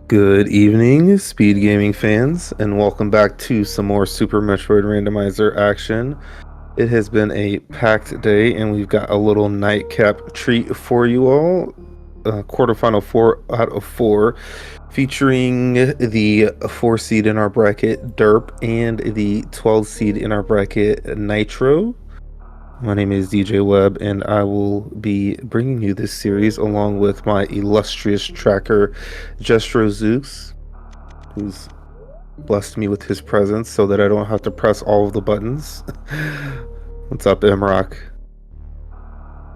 Good evening, Speed Gaming fans, and welcome back to some more Super Metroid Randomizer action. It has been a packed day, and we've got a little nightcap treat for you all. Quarterfinal 4 out of 4, featuring the 4 seed in our bracket, Derp, and the 12 seed in our bracket, Nitro. My name is DJ Webb, and I will be bringing you this series along with my illustrious tracker, Jestro Zeus, who's blessed me with his presence so that I don't have to press all of the buttons. What's up, Imrock?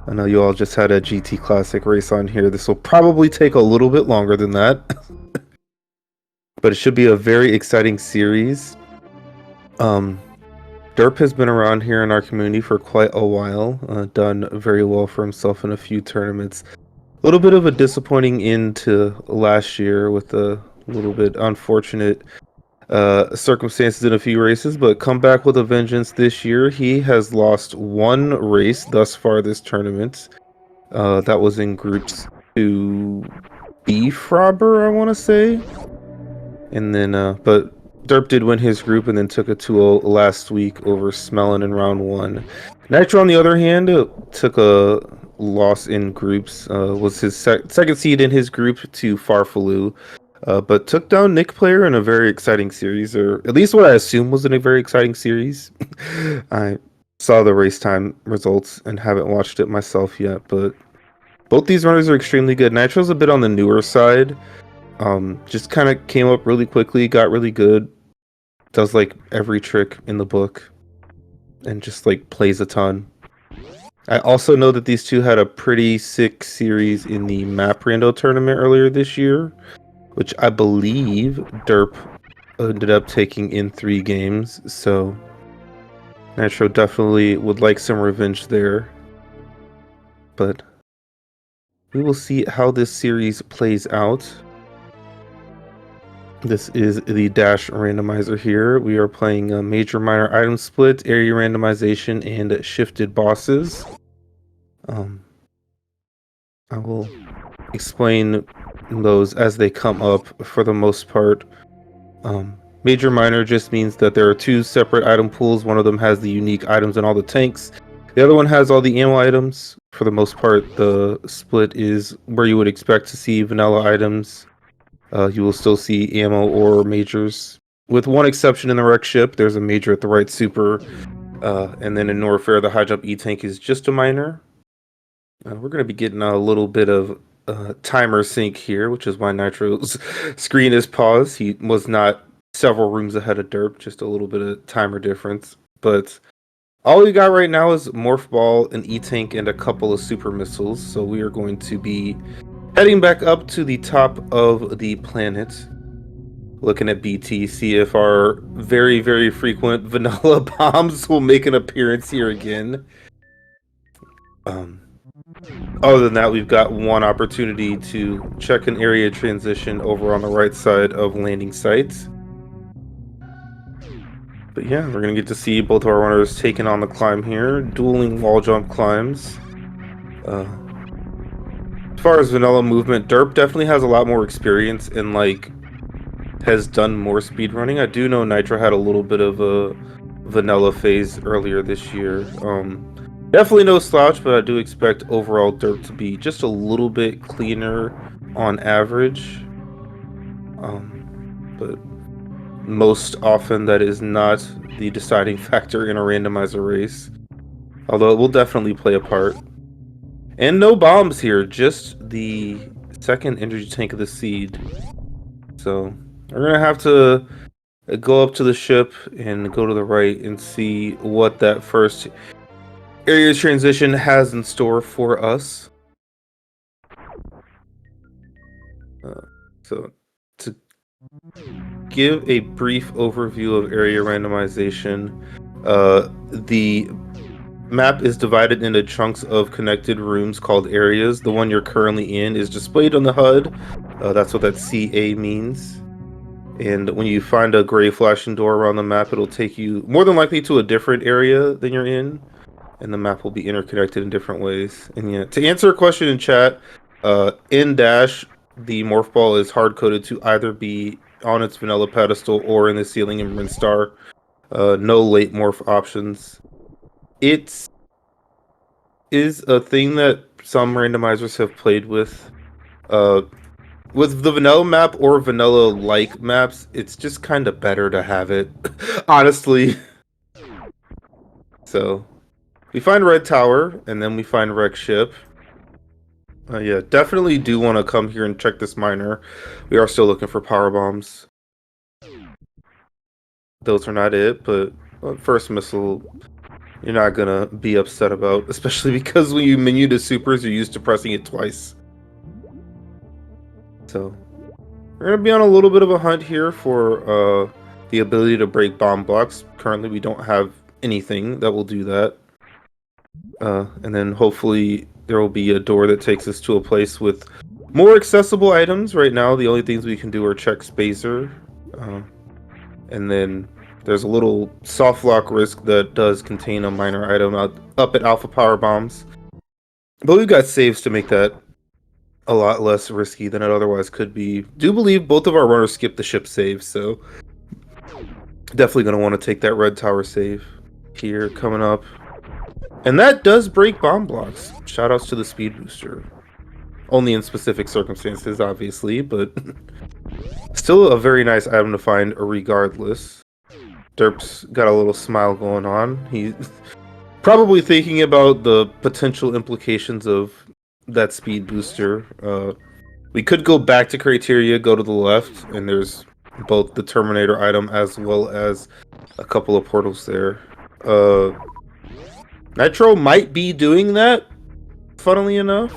I know you all just had a GT Classic race on here. This will probably take a little bit longer than that, but it should be a very exciting series. Derp has been around here in our community for quite a while, done very well for himself in a few tournaments. A little bit of a disappointing end to last year with a little bit unfortunate circumstances in a few races, but come back with a vengeance this year. He has lost one race thus far this tournament. That was in groups to B Frobber, I want to say. And then, but Derp did win his group and then took a 2-0 last week over Smellin in round 1. Nitro, on the other hand, took a loss in groups, was his second seed in his group to Farfaloo, but took down Nick Player in a very exciting series, or at least what I assume was in a very exciting series. I saw the race time results and haven't watched it myself yet, but both these runners are extremely good. Nitro's a bit on the newer side. Just kind of came up really quickly, got really good, does like every trick in the book, and just like plays a ton. I also know that these two had a pretty sick series in the Map Rando tournament earlier this year, which I believe Derp ended up taking in 3 games, so Nitro definitely would like some revenge there. But we will see how this series plays out. This is the Dash Randomizer here. We are playing a major minor item split, area randomization, and shifted bosses. I will explain those as they come up for the most part. Major minor just means that there are 2 separate item pools. One of them has the unique items in all the tanks. The other one has all the ammo items. For the most part, the split is where you would expect to see vanilla items. You will still see ammo or majors. With one exception in the wreck ship, there's a major at the right super. And then in Norfair, the high jump E-tank is just a minor. We're going to be getting a little bit of timer sync here, which is why Nitro's screen is paused. He was not several rooms ahead of Derp, just a little bit of timer difference. But all we got right now is Morph Ball, an E-tank, and a couple of super missiles. So we are going to be heading back up to the top of the planet, looking at BT, see if our very, very frequent vanilla bombs will make an appearance here again. Other than that, we've got one opportunity to check an area transition over on the right side of landing sites. But yeah, we're going to get to see both of our runners taking on the climb here, dueling wall jump climbs. As far as vanilla movement, Derp definitely has a lot more experience and like has done more speed running. I do know Nitro had a little bit of a vanilla phase earlier this year. Definitely no slouch, but I do expect overall Derp to be just a little bit cleaner on average. But most often that is not the deciding factor in a randomizer race. Although it will definitely play a part. And no bombs here, just the second energy tank of the seed. So we're gonna have to go up to the ship and go to the right and see what that first area transition has in store for us. So to give a brief overview of area randomization, the map is divided into chunks of connected rooms called areas. The one you're currently in is displayed on the HUD. That's what that CA means. And when you find a gray flashing door around the map, it'll take you more than likely to a different area than you're in. And the map will be interconnected in different ways. And yeah, to answer a question in chat, in Dash, the Morph Ball is hard-coded to either be on its vanilla pedestal or in the ceiling in Brinstar. No late morph options. It is a thing that some randomizers have played with. With the vanilla map or vanilla-like maps, it's just kind of better to have it, honestly. So, we find Red Tower, and then we find Wreck Ship. Yeah, definitely do want to come here and check this miner. We are still looking for power bombs. Those are not it, but first missile, you're not gonna be upset about, especially because when you menu to supers, you're used to pressing it twice. So, we're gonna be on a little bit of a hunt here for the ability to break bomb blocks. Currently, we don't have anything that will do that. And then hopefully there will be a door that takes us to a place with more accessible items. Right now, the only things we can do are check Spacer. And then there's a little soft lock risk that does contain a minor item up at Alpha Power Bombs. But we've got saves to make that a lot less risky than it otherwise could be. Do believe both of our runners skipped the ship save, so definitely going to want to take that red tower save here coming up. And that does break bomb blocks. Shoutouts to the speed booster. Only in specific circumstances, obviously, but still a very nice item to find regardless. Derp's got a little smile going on. He's probably thinking about the potential implications of that speed booster. We could go back to Criteria, go to the left, and there's both the Terminator item as well as a couple of portals there. Nitro might be doing that, funnily enough.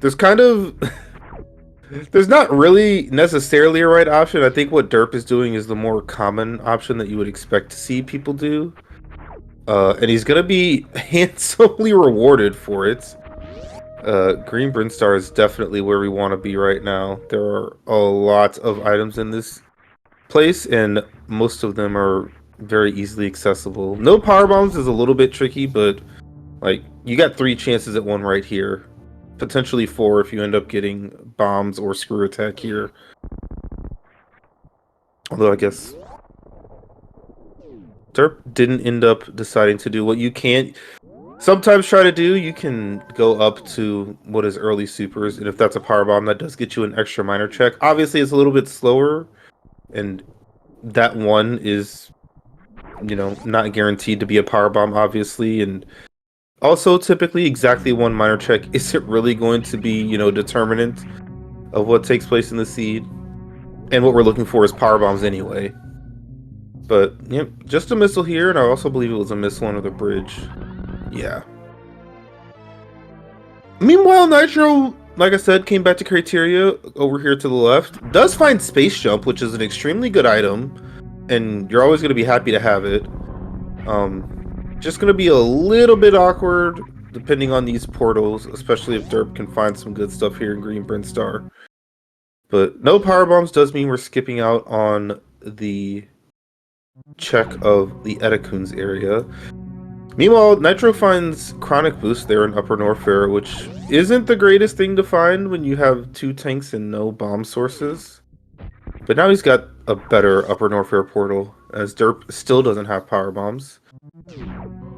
There's kind of... There's not really necessarily a right option. I think what Derp is doing is the more common option that you would expect to see people do. And he's going to be handsomely rewarded for it. Green Brinstar is definitely where we want to be right now. There are a lot of items in this place, and most of them are very easily accessible. No power bombs is a little bit tricky, but like you got 3 chances at one right here. Potentially 4 if you end up getting bombs or screw attack here. Although I guess Derp didn't end up deciding to do what you can't sometimes try to do. You can go up to what is early supers, and if that's a power bomb, that does get you an extra minor check. Obviously, it's a little bit slower, and that one is, you know, not guaranteed to be a power bomb, obviously, and also typically exactly 1 minor check isn't really going to be, you know, determinant of what takes place in the seed. And what we're looking for is power bombs anyway. But, yep, just a missile here, and I also believe it was a missile under the bridge. Yeah. Meanwhile, Nitro, like I said, came back to Criteria over here to the left. Does find Space Jump, which is an extremely good item, and you're always going to be happy to have it. Just going to be a little bit awkward depending on these portals, especially if Derp can find some good stuff here in Green Brinstar. But no power bombs does mean we're skipping out on the check of the Edakun's area. Meanwhile, Nitro finds Chronic Boost there in Upper Norfair, which isn't the greatest thing to find when you have 2 tanks and no bomb sources. But now he's got a better Upper Norfair portal, as Derp still doesn't have power bombs.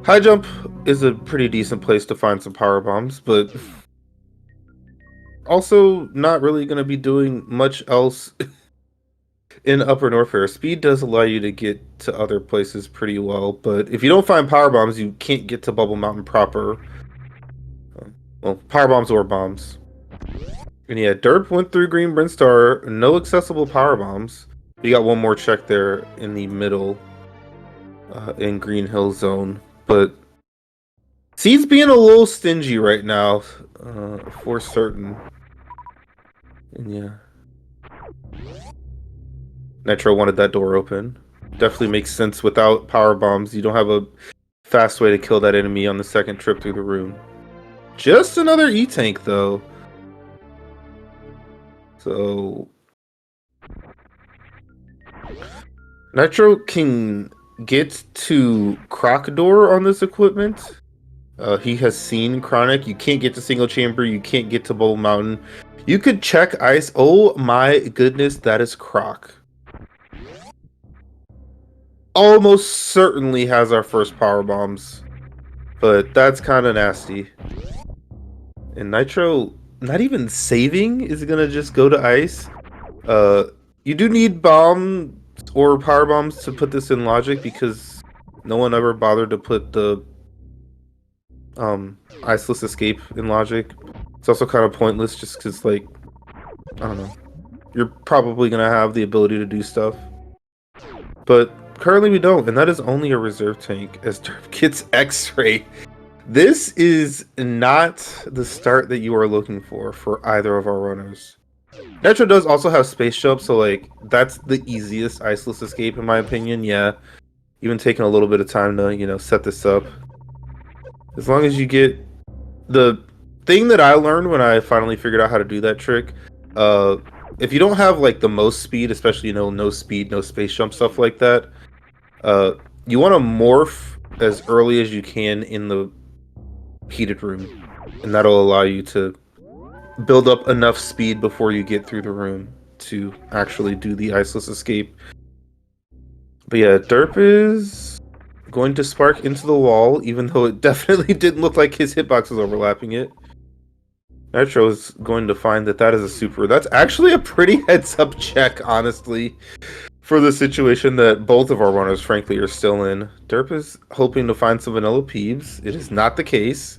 High Jump is a pretty decent place to find some power bombs, but also not really going to be doing much else in Upper Norfair. Speed does allow you to get to other places pretty well, but if you don't find power bombs, you can't get to Bubble Mountain proper. Well, power bombs or bombs. And yeah, Derp went through Green Brinstar, no accessible power bombs. You got 1 more check there in the middle, in Green Hill Zone, but Seed's being a little stingy right now, for certain. And yeah. Nitro wanted that door open. Definitely makes sense. Without power bombs, you don't have a fast way to kill that enemy on the second trip through the room. Just another E-Tank, though. So Nitro can get to Croc Door on this equipment, He has seen Chronic. You can't get to Single Chamber. You can't get to Bubble Mountain. You could check Ice. Oh my goodness, that is Croc. Almost certainly has our first power bombs, but that's kind of nasty. And Nitro, not even saving, is gonna just go to Ice. You do need bombs or power bombs to put this in logic because no one ever bothered to put the Iceless Escape in logic. It's also kind of pointless just because, like, I don't know. You're probably gonna have the ability to do stuff, but currently we don't, and that is only a reserve tank as derp gets X-ray. This is not the start that you are looking for either of our runners. Nitro does also have space jump, so like that's the easiest Iceless Escape in my opinion. Yeah, even taking a little bit of time to set this up. As long as you get the thing that I learned when I finally figured out how to do that trick, if you don't have like the most speed, especially no speed, no space jump, stuff like that, you want to morph as early as you can in the heated room, and that'll allow you to build up enough speed before you get through the room to actually do the Iceless Escape. But yeah, derp is going to spark into the wall, even though it definitely didn't look like his hitbox was overlapping it. Nitro is going to find that is a super. That's actually a pretty heads-up check, honestly, for the situation that both of our runners, frankly, are still in. Derp is hoping to find some vanilla peeves. It is not the case.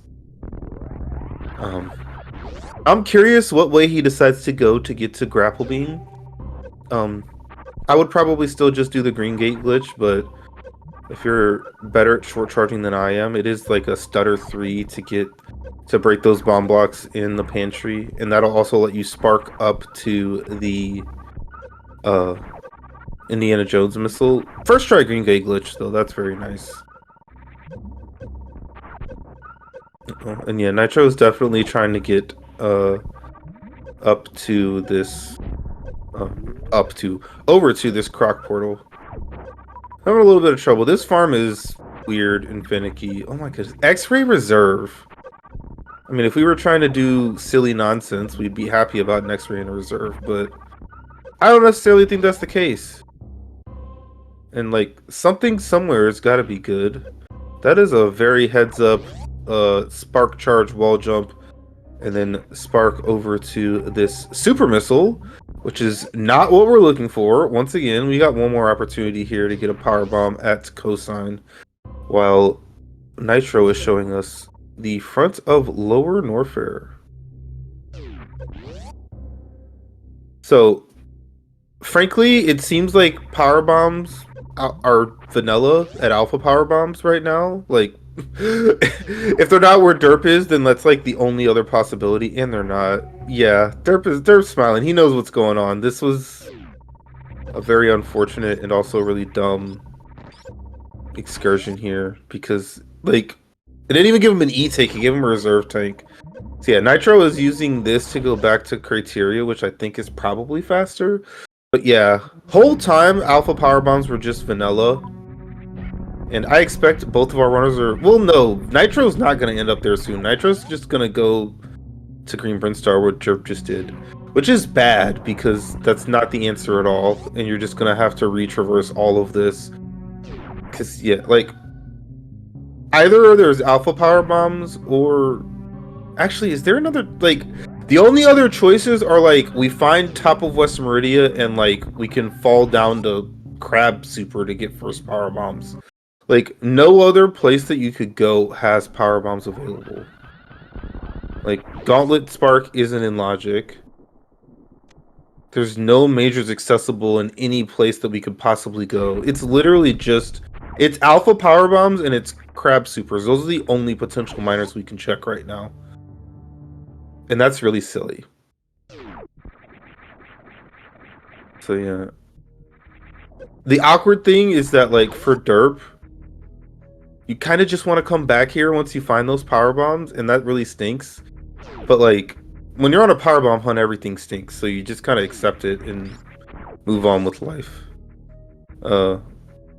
I'm curious what way he decides to go to get to Grapple Beam. I would probably still just do the green gate glitch, but if you're better at short charging than I am, it is like a stutter 3 to break those bomb blocks in the pantry, and that'll also let you spark up to the Indiana Jones missile. First try green gate glitch though, that's very nice. And yeah, Nitro is definitely trying to get over to this Croc portal. Having a little bit of trouble. This farm is weird and finicky. Oh my goodness. X-ray reserve. I mean, if we were trying to do silly nonsense, we'd be happy about an X-ray in a reserve, but I don't necessarily think that's the case. And like, something somewhere has got to be good. That is a very heads up spark charge wall jump, and then spark over to this super missile, which is not what we're looking for. Once again, we got one more opportunity here to get a power bomb at cosine, while Nitro is showing us the front of Lower Norfair. So, frankly, it seems like power bombs are vanilla at alpha power bombs right now. Like, if they're not where derp is, then that's like the only other possibility, and they're not. Yeah, derp's smiling. He knows what's going on. This was a very unfortunate and also really dumb excursion here, because like it didn't even give him an E-tank, it gave him a reserve tank. So yeah, Nitro is using this to go back to criteria, which I think is probably faster. But yeah, whole time alpha power bombs were just vanilla. And I expect both of our runners are... Well, no, Nitro's not going to end up there soon. Nitro's just going to go to Green Brinstar, what Jerp just did. Which is bad, because that's not the answer at all. And you're just going to have to retraverse all of this. Because, yeah, like... Either there's alpha power bombs, or... Actually, is there another... Like, the only other choices are, like, we find top of West Meridia, and, like, we can fall down to Crab Super to get first power bombs. Like, no other place that you could go has power bombs available. Like, Gauntlet Spark isn't in logic. There's no majors accessible in any place that we could possibly go. It's literally just... It's alpha power bombs and it's crab supers. Those are the only potential miners we can check right now. And that's really silly. So, yeah. The awkward thing is that, like, for derp... You kind of just want to come back here once you find those power bombs, and that really stinks. But like, when you're on a power bomb hunt, everything stinks, so you just kind of accept it and move on with life.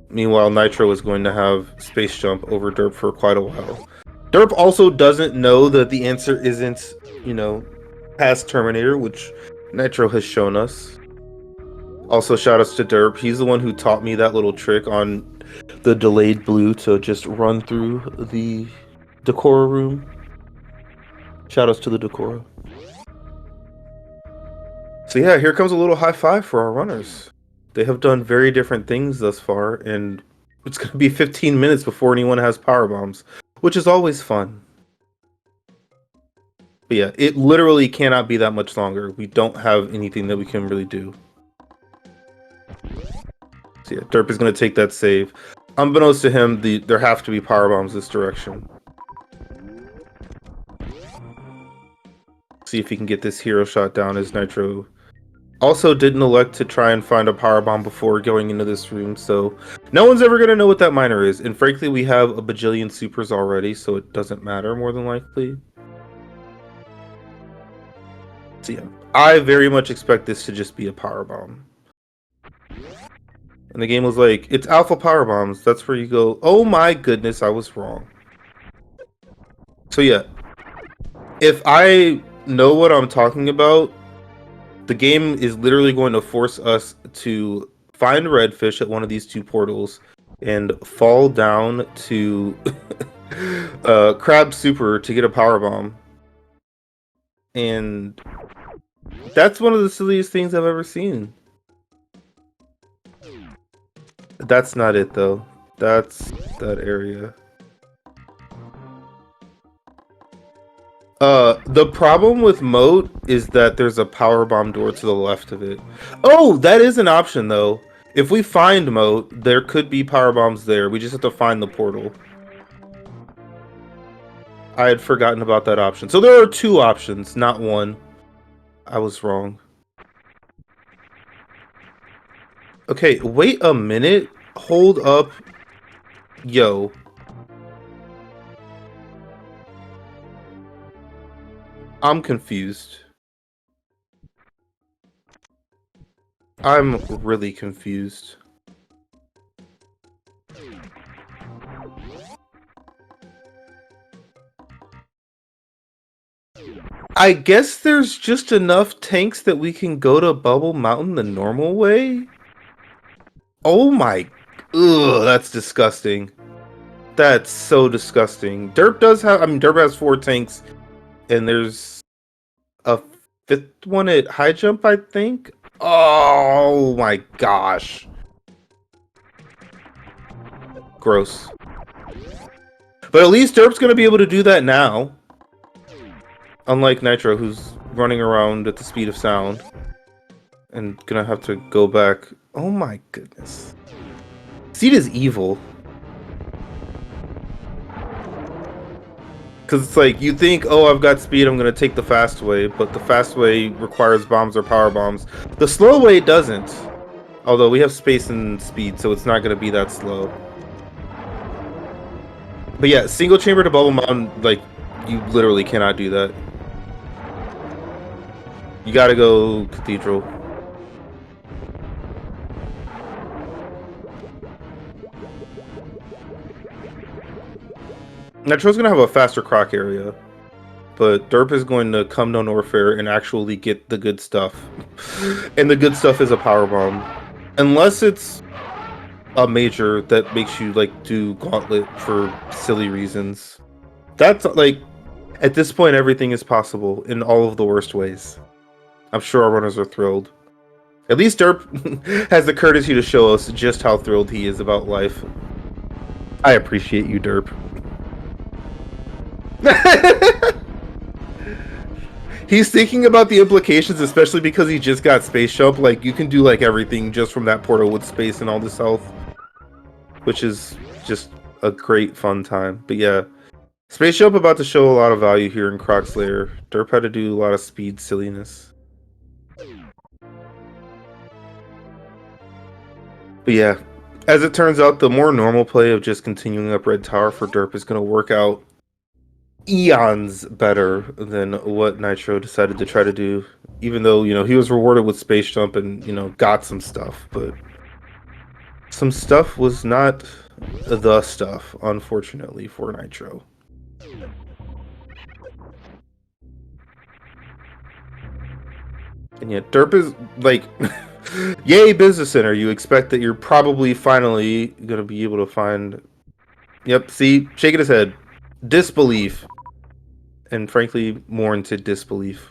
Meanwhile, Nitro is going to have space jump over derp for quite a while. Derp also doesn't know that the answer isn't, you know, past Terminator, which Nitro has shown us. Also, shout outs to Derp. He's the one who taught me that little trick on the delayed blue to just run through the Decora room. Shout outs to the Decora. So yeah, here comes a little high five for our runners. They have done very different things thus far, and it's going to be 15 minutes before anyone has power bombs, which is always fun. But yeah, it literally cannot be that much longer. We don't have anything that we can really do. So yeah, Derp is going to take that save. Unbeknownst to him, there have to be power bombs this direction. See if he can get this hero shot down as Nitro also didn't elect to try and find a power bomb before going into this room, so no one's ever going to know what that miner is. And frankly, we have a bajillion supers already, so it doesn't matter more than likely. So yeah, I very much expect this to just be a power bomb. And the game was like, it's alpha power bombs. That's where you go, oh my goodness, I was wrong. So yeah, if I know what I'm talking about, the game is literally going to force us to find redfish at one of these two portals and fall down to Crab Super to get a power bomb. And that's one of the silliest things I've ever seen. That's not it though. That's that area. The problem with Moat is that there's a power bomb door to the left of it. Oh, that is an option though. If we find Moat, there could be power bombs there. We just have to find the portal. I had forgotten about that option. So there are two options, not one. I was wrong. Okay, wait a minute. Hold up. Yo. I'm confused. I'm really confused. I guess there's just enough tanks that we can go to Bubble Mountain the normal way? Oh my... Ugh, that's disgusting. That's so disgusting. Derp does have... I mean, Derp has 4 tanks. And there's a 5th one at high jump, I think? Oh my gosh. Gross. But at least Derp's going to be able to do that now. Unlike Nitro, who's running around at the speed of sound. And gonna have to go back. Oh my goodness. Seed is evil. Because it's like, you think, oh, I've got speed, I'm gonna take the fast way. But the fast way requires bombs or power bombs. The slow way doesn't. Although we have space and speed, so it's not gonna be that slow. But yeah, single chamber to Bubble Mountain, like, you literally cannot do that. You gotta go Cathedral. Nitro's gonna have a faster croc area, but Derp is going to come to Norfair and actually get the good stuff. And the good stuff is a power bomb. Unless it's a major that makes you like do Gauntlet for silly reasons. That's like, at this point everything is possible in all of the worst ways. I'm sure our runners are thrilled. At least Derp has the courtesy to show us just how thrilled he is about life. I appreciate you, Derp. He's thinking about the implications, especially because he just got space jump. Like, you can do like everything just from that portal with space and all this health, which is just a great fun time. But yeah, space jump about to show a lot of value here in Croc's Lair. Derp had to do a lot of speed silliness. But yeah, as it turns out, the more normal play of just continuing up Red Tower for Derp is going to work out eons better than what Nitro decided to try to do. Even though, you know, he was rewarded with space jump and, you know, got some stuff, but some stuff was not the stuff, unfortunately, for Nitro. And yet, derp is like, yay, Business Center. You expect that you're probably finally gonna be able to find. Yep, see, shaking his head, disbelief, and frankly, more into disbelief.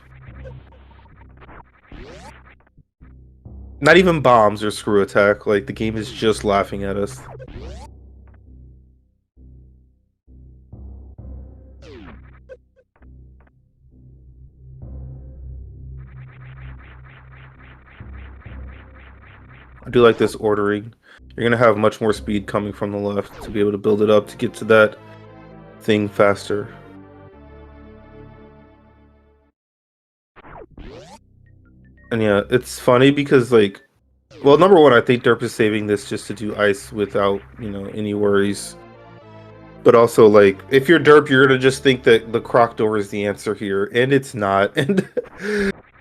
Not even bombs or screw attack. Like the game is just laughing at us. I do like this ordering. You're gonna have much more speed coming from the left to be able to build it up to get to that thing faster. And yeah, it's funny because like, well, number one, I think derp is saving this just to do ice without, you know, any worries. But also, like, if you're derp, you're gonna just think that the croc door is the answer here, and it's not. And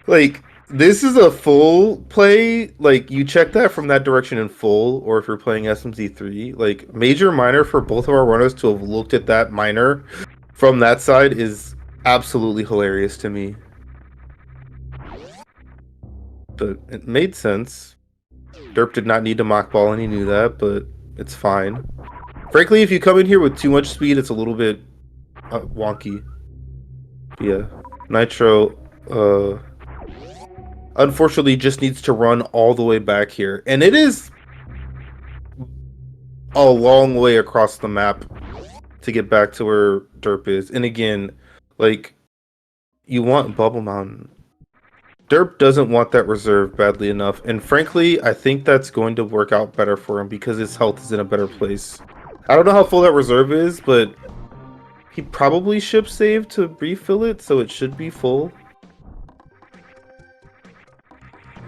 like, this is a full play. Like, you check that from that direction in full, or if you're playing SMZ3, like, major minor for both of our runners to have looked at that minor from that side is absolutely hilarious to me. But it made sense. Derp did not need to mock ball, and he knew that, but it's fine. Frankly, if you come in here with too much speed, it's a little bit wonky. But yeah, Nitro, unfortunately, just needs to run all the way back here. And it is a long way across the map to get back to where Derp is. And again, like, you want Bubble Mountain. Derp doesn't want that reserve badly enough. And frankly, I think that's going to work out better for him because his health is in a better place. I don't know how full that reserve is, but he probably ship saved to refill it, so it should be full.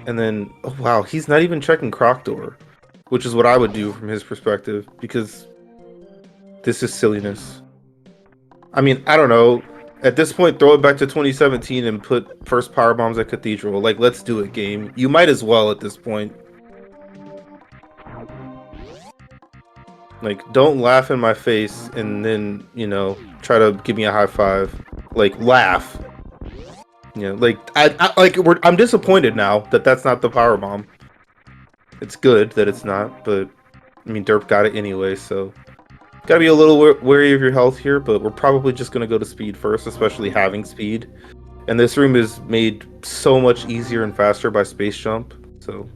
And then, oh wow, he's not even checking Croc Door, which is what I would do from his perspective, because this is silliness. I mean, I don't know. At this point, throw it back to 2017 and put first power bombs at Cathedral. Like, let's do it, game. You might as well at this point. Like, don't laugh in my face and then, you know, try to give me a high five. Like, laugh. You know, like, I'm disappointed now that that's not the power bomb. It's good that it's not, but I mean, derp got it anyway, so gotta be a little wary of your health here. But we're probably just gonna go to speed first, especially having speed. And this room is made so much easier and faster by space jump. So,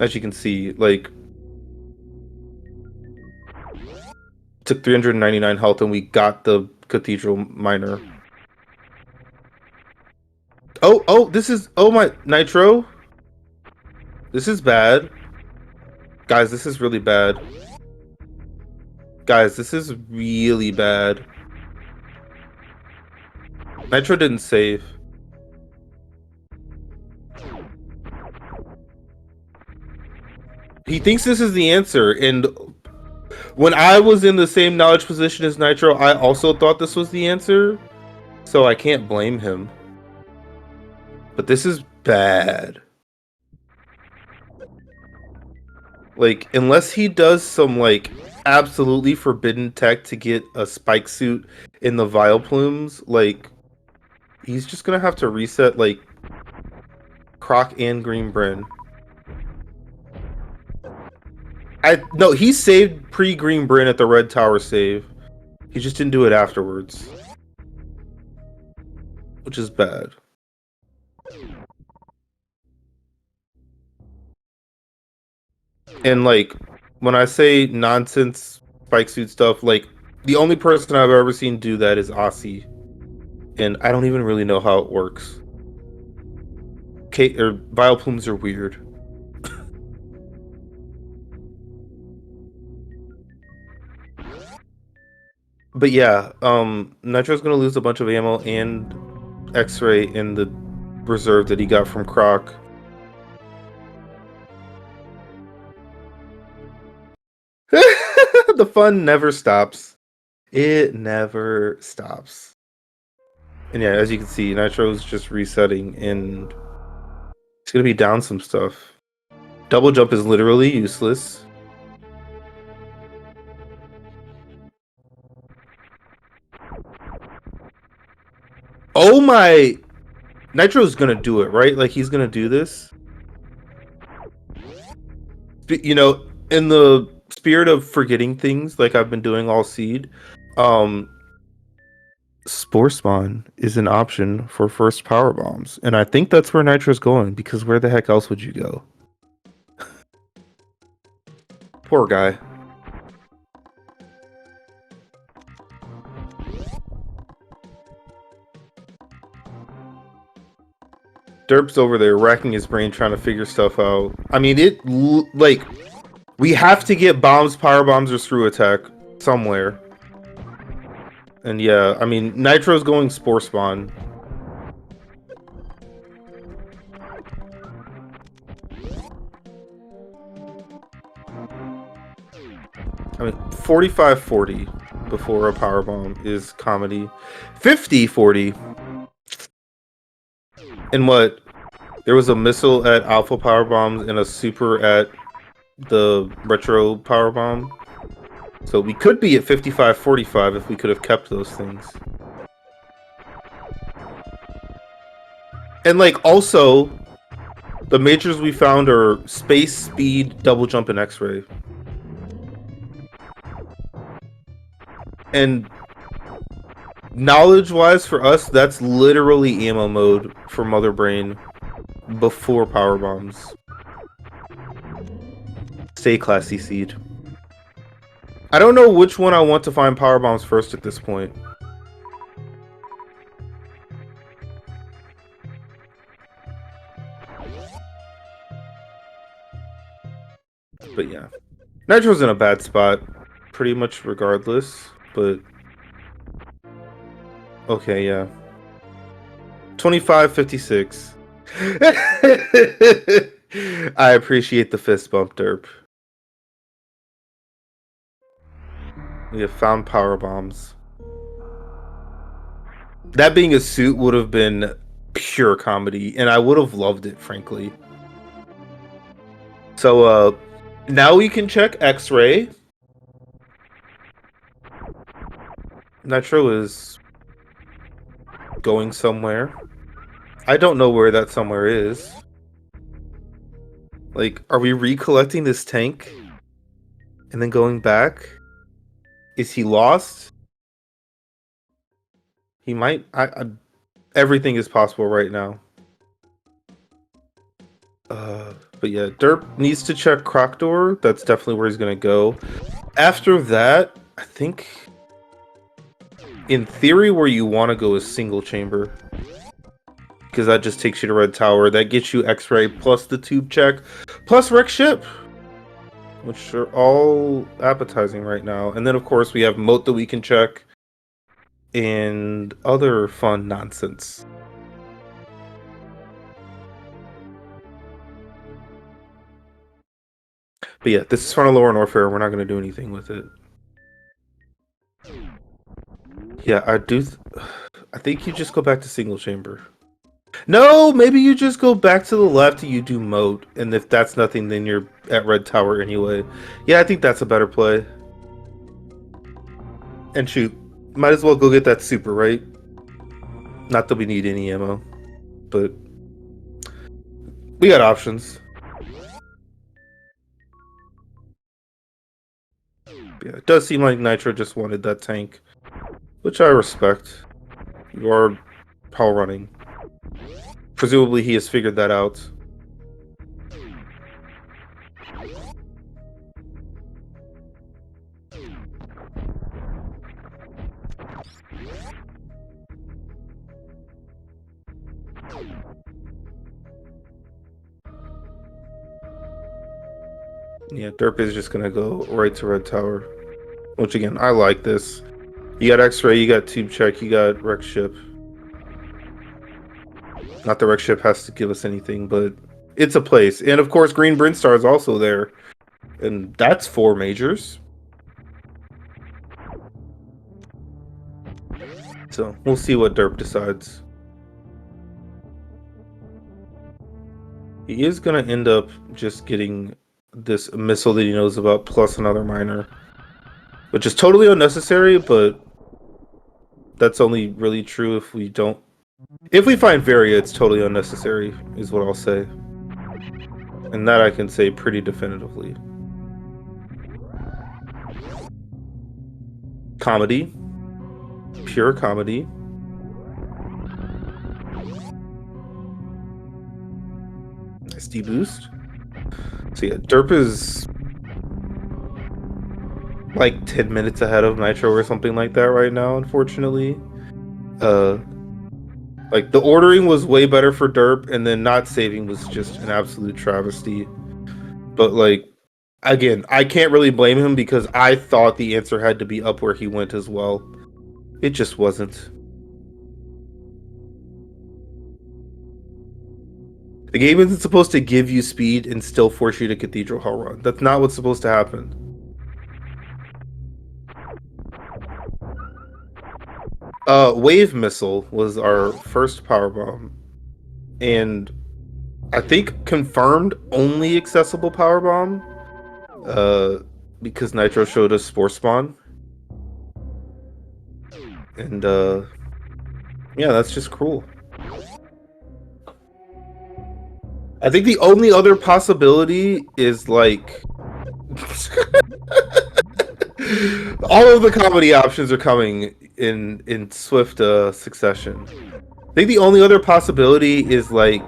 as you can see, like, took 399 health and we got the Cathedral Minor. Oh, this is, oh my, Nitro. This is bad. Guys, this is really bad. Guys, this is really bad. Nitro didn't save. He thinks this is the answer, and when I was in the same knowledge position as Nitro, I also thought this was the answer, so I can't blame him. But this is bad. Like, unless he does some, like, absolutely forbidden tech to get a spike suit in the Vile Plumes, like, he's just gonna have to reset, like, Croc and Green Bryn. No, he saved pre-Green Bryn at the Red Tower save. He just didn't do it afterwards. Which is bad. And, like, when I say nonsense spike suit stuff, like, the only person I've ever seen do that is Aussie. And I don't even really know how it works. Vile Plumes are weird. But yeah, Nitro's gonna lose a bunch of ammo and X-ray in the reserve that he got from Croc. The fun never stops. It never stops. And yeah, as you can see, Nitro's just resetting and it's gonna be down some stuff. Double jump is literally useless. Oh my... Nitro's gonna do it, right? Like, he's gonna do this. You know, in the spirit of forgetting things, like I've been doing all seed, Spore Spawn is an option for first power bombs. And I think that's where Nitro's going, because where the heck else would you go? Poor guy. Derp's over there racking his brain trying to figure stuff out. I mean, like, we have to get bombs, power bombs, or screw attack somewhere. And yeah, I mean, Nitro's going Spore Spawn. I mean, 45-40 before a power bomb is comedy. 50-40. And what? There was a missile at Alpha power bombs and a super at the Retro power bomb. So we could be at 55-45 if we could have kept those things. And like, also, the majors we found are space, speed, double jump, and X-ray. And knowledge-wise for us, that's literally ammo mode for Mother Brain before power bombs. Stay classy, Seed. I don't know which one I want to find power bombs first at this point. But yeah, Nitro's in a bad spot, pretty much regardless, but okay, yeah. 25-56. I appreciate the fist bump, Derp. We have found power bombs. That being a suit would have been pure comedy, and I would have loved it, frankly. So, now we can check X-ray. Nitro is going somewhere. I don't know where that somewhere is. Like, are we recollecting this tank? And then going back? Is he lost? He might... everything is possible right now. But yeah, Derp needs to check Croc Door. That's definitely where he's gonna go. After that, I think... in theory, where you want to go is single chamber. Because that just takes you to Red Tower. That gets you X-ray plus the tube check. Plus Wreck Ship. Which are all appetizing right now. And then, of course, we have Moat that we can check. And other fun nonsense. But yeah, this is Frontal Lower Warfare. We're not going to do anything with it. Yeah, I think you just go back to single chamber. No, maybe you just go back to the left and you do Moat. And if that's nothing, then you're at Red Tower anyway. Yeah, I think that's a better play. And shoot, might as well go get that super, right? Not that we need any ammo, but we got options. Yeah, it does seem like Nitro just wanted that tank, which I respect. You are power running. Presumably he has figured that out. Yeah, Derp is just gonna go right to Red Tower. Which again, I like this. You got X-ray, you got tube check, you got Wreck Ship. Not the Wreck Ship has to give us anything, but it's a place. And of course, Green Brinstar is also there. And that's 4 majors. So, we'll see what Derp decides. He is going to end up just getting this missile that he knows about, plus another miner. Which is totally unnecessary, but that's only really true if we don't If we find Varia, it's totally unnecessary, is what I'll say. And that I can say pretty definitively. Comedy. Pure comedy. SD boost. So yeah, derp is like 10 minutes ahead of Nitro or something like that right now, unfortunately. Like the ordering was way better for derp, and then not saving was just an absolute travesty. But like, again, I can't really blame him because I thought the answer had to be up where he went as well. It just wasn't. The game isn't supposed to give you speed and still force you to Cathedral Hell Run. That's not what's supposed to happen. Wave Missile was our first power bomb, and I think confirmed only accessible power bomb. Because Nitro showed us Spore Spawn, and yeah, that's just cruel. I think the only other possibility is like all of the comedy options are coming in swift succession. I think the only other possibility is like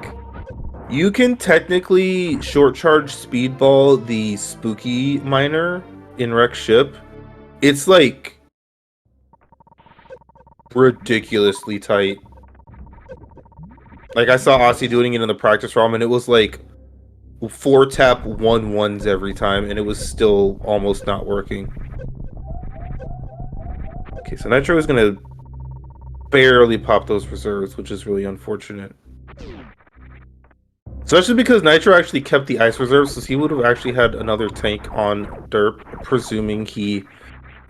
you can technically short charge speedball the spooky miner in Wreck Ship. It's like ridiculously tight. Like I saw Aussie doing it in the practice ROM, and it was like 4-tap 1-1s every time, and it was still almost not working. Okay, so Nitro is gonna barely pop those reserves, which is really unfortunate. Especially because Nitro actually kept the ice reserves, so he would have actually had another tank on derp, presuming he,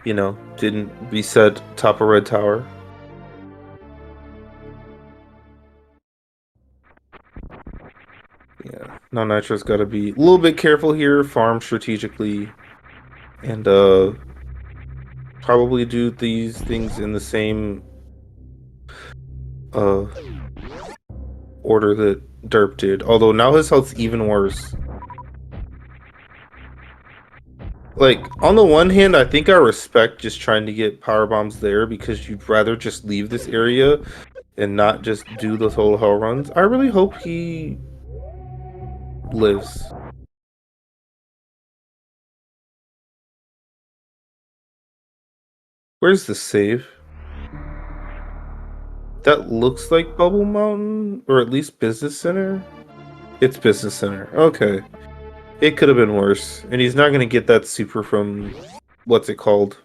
you know, didn't reset top of red tower. Yeah, now Nitro's got to be a little bit careful here, farm strategically, and probably do these things in the same order that derp did. Although now his health's even worse. Like, on the one hand, I think I respect just trying to get power bombs there because you'd rather just leave this area and not just do the total hell runs. I really hope he lives. Where's the save? That looks like Bubble Mountain, or at least Business Center. It's Business Center. Okay. It could have been worse. And he's not going to get that super from, what's it called?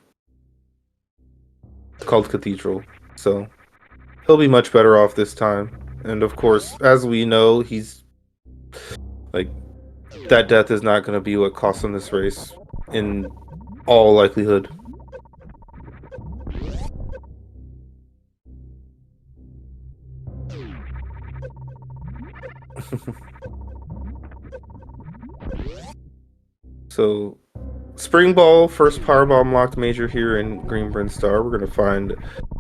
It's called Cathedral. So he'll be much better off this time. And of course, as we know, he's like, that death is not going to be what cost him this race in all likelihood. So, Spring Ball, first Power Bomb locked major here in Green Bryn Star. We're going to find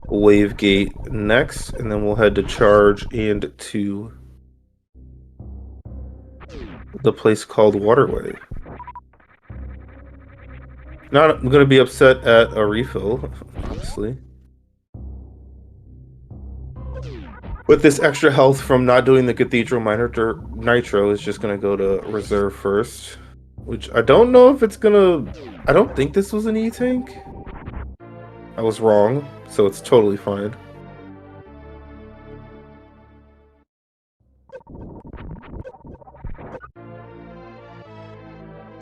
Wave Gate next, and then we'll head to Charge and to the place called Waterway. Not going to be upset at a refill, honestly. With this extra health from not doing the Cathedral Miner, Nitro is just going to go to Reserve first. Which I don't know if it's gonna... I don't think this was an E-Tank. I was wrong, so it's totally fine.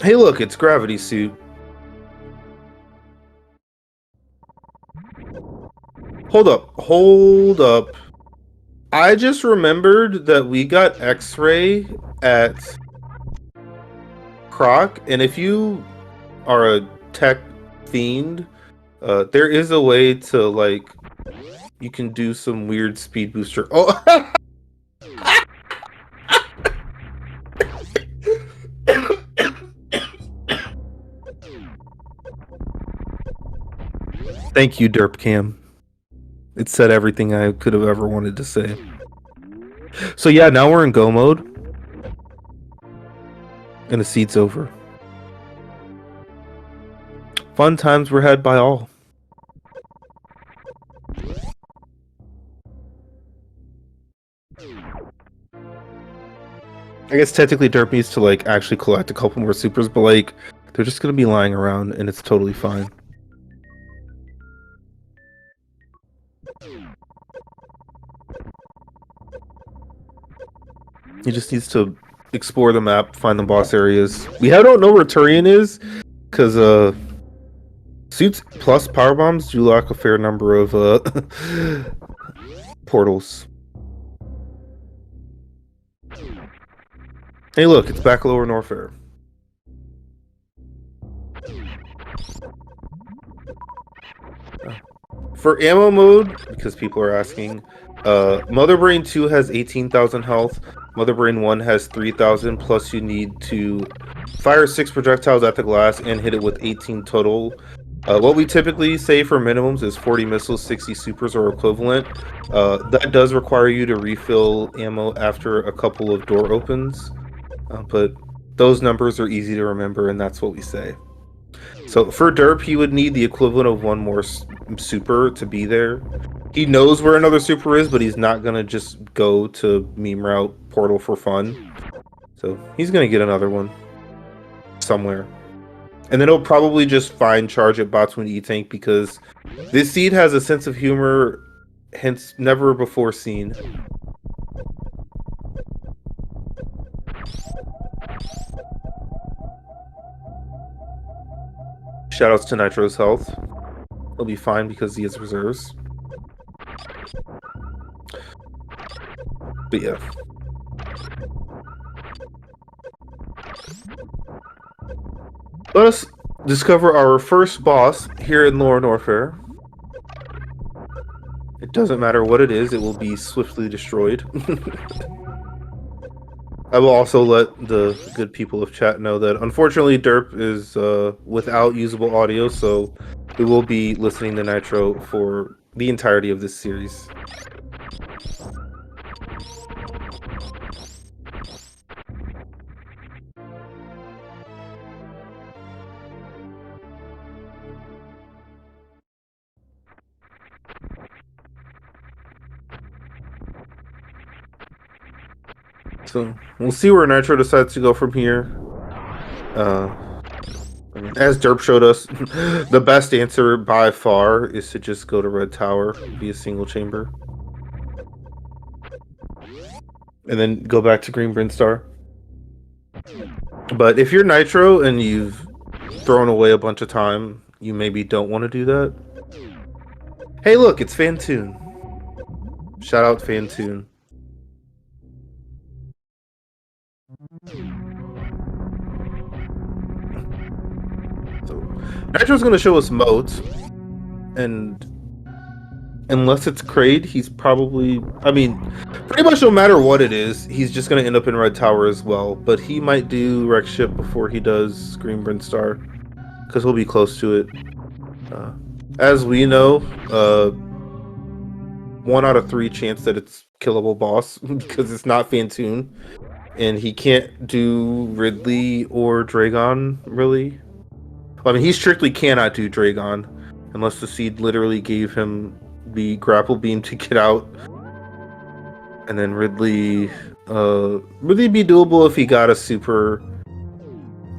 Hey look, it's Gravity Suit. Hold up. I just remembered that we got X-Ray at Croc, and if you are a tech fiend, there is a way to, like, you can do some weird speed booster. Oh! Thank you, Derp Cam. It said everything I could have ever wanted to say. So yeah, now we're in go mode. And the seat's over. Fun times were had by all. I guess technically derp needs to like actually collect a couple more supers, but like they're just gonna be lying around and it's totally fine. He just needs to explore the map, find the boss areas. We don't know where Turian is, because suits plus power bombs do lack a fair number of portals. Hey look, it's back lower Norfair. For ammo mode, because people are asking, Mother Brain 2 has 18,000 health, Mother Brain 1 has 3,000, plus you need to fire 6 projectiles at the glass and hit it with 18 total. What we typically say for minimums is 40 missiles, 60 supers or equivalent. That does require you to refill ammo after a couple of door opens, but those numbers are easy to remember and that's what we say. So for derp, he would need the equivalent of one more super to be there. He knows where another super is, but he's not gonna just go to meme route portal for fun. So he's gonna get another one somewhere. And then he'll probably just find charge at Botswan E-Tank because this seed has a sense of humor, hence never before seen. Shoutouts to Nitro's health. He'll be fine because he has reserves. But yeah. Let us discover our first boss here in Lower Norfair. It doesn't matter what it is, it will be swiftly destroyed. I will also let the good people of chat know that unfortunately derp is without usable audio, so we will be listening to Nitro for the entirety of this series. So we'll see where Nitro decides to go from here. As Derp showed us, the best answer by far is to just go to Red Tower via single chamber. And then go back to Green Brinstar. But if you're Nitro and you've thrown away a bunch of time, you maybe don't want to do that. Hey look, it's Fantoon. Shout out Fantoon. So Nitro's gonna show us modes, and unless it's Kraid, he's probably, I mean, pretty much no matter what it is, he's just gonna end up in Red Tower as well. But he might do Wreck Ship before he does Green Brinstar, because he'll be close to it. As we know, 1 out of 3 chance that it's killable boss because it's not Fantoon, and he can't do Ridley or Dragon really. I mean, he strictly cannot do Dragon unless the seed literally gave him the grapple beam to get out. And then Ridley be doable if he got a super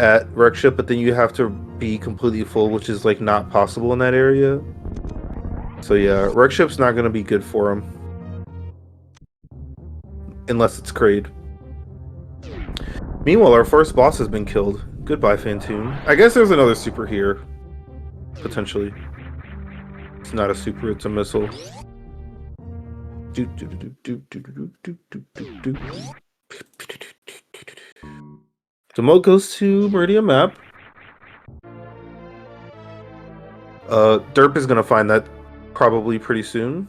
at Wreck Ship, but then you have to be completely full, which is like not possible in that area. So yeah, Wreck Ship's not gonna be good for him. Unless it's Kraid. Meanwhile, our first boss has been killed. Goodbye, Fantoon. I guess there's another super here. Potentially. It's not a super, it's a missile. The mode goes to Meridian map. Derp is gonna find that probably pretty soon.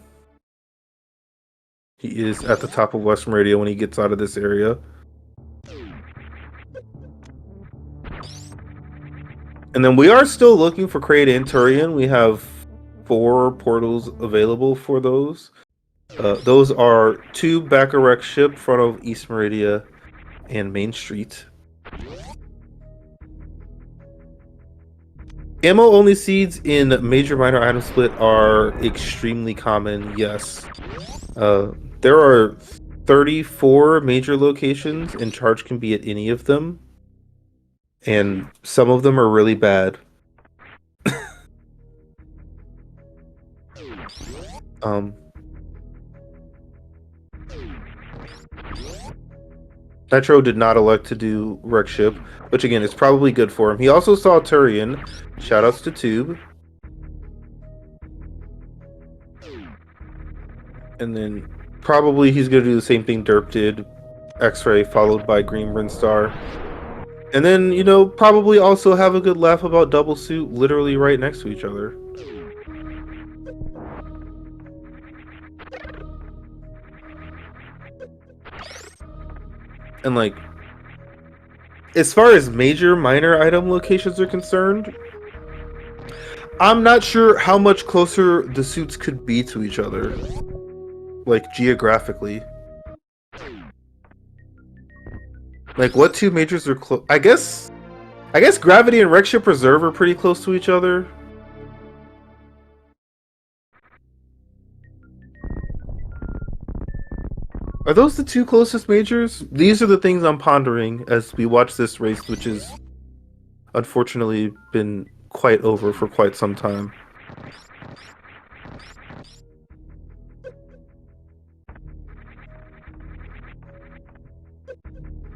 He is at the top of West Meridian when he gets out of this area. And then we are still looking for Kraid and Turian. We have 4 portals available for those. Those are Tube, Bacharach Ship, front of East Meridia, and Main Street. Ammo-only seeds in major minor item split are extremely common, yes. There are 34 major locations, and charge can be at any of them. And some of them are really bad. Nitro did not elect to do Wreck Ship, which again is probably good for him. He also saw Turian. Shoutouts to Tube. And then probably he's going to do the same thing Derp did. X-Ray followed by Green Brinstar. And then, you know, probably also have a good laugh about Double Suit literally right next to each other. And like, as far as major minor item locations are concerned, I'm not sure how much closer the suits could be to each other, like geographically. Like, what 2 majors are close? I guess Gravity and Wreck Ship Reserve are pretty close to each other. Are those the 2 closest majors? These are the things I'm pondering as we watch this race, which has unfortunately been quite over for quite some time.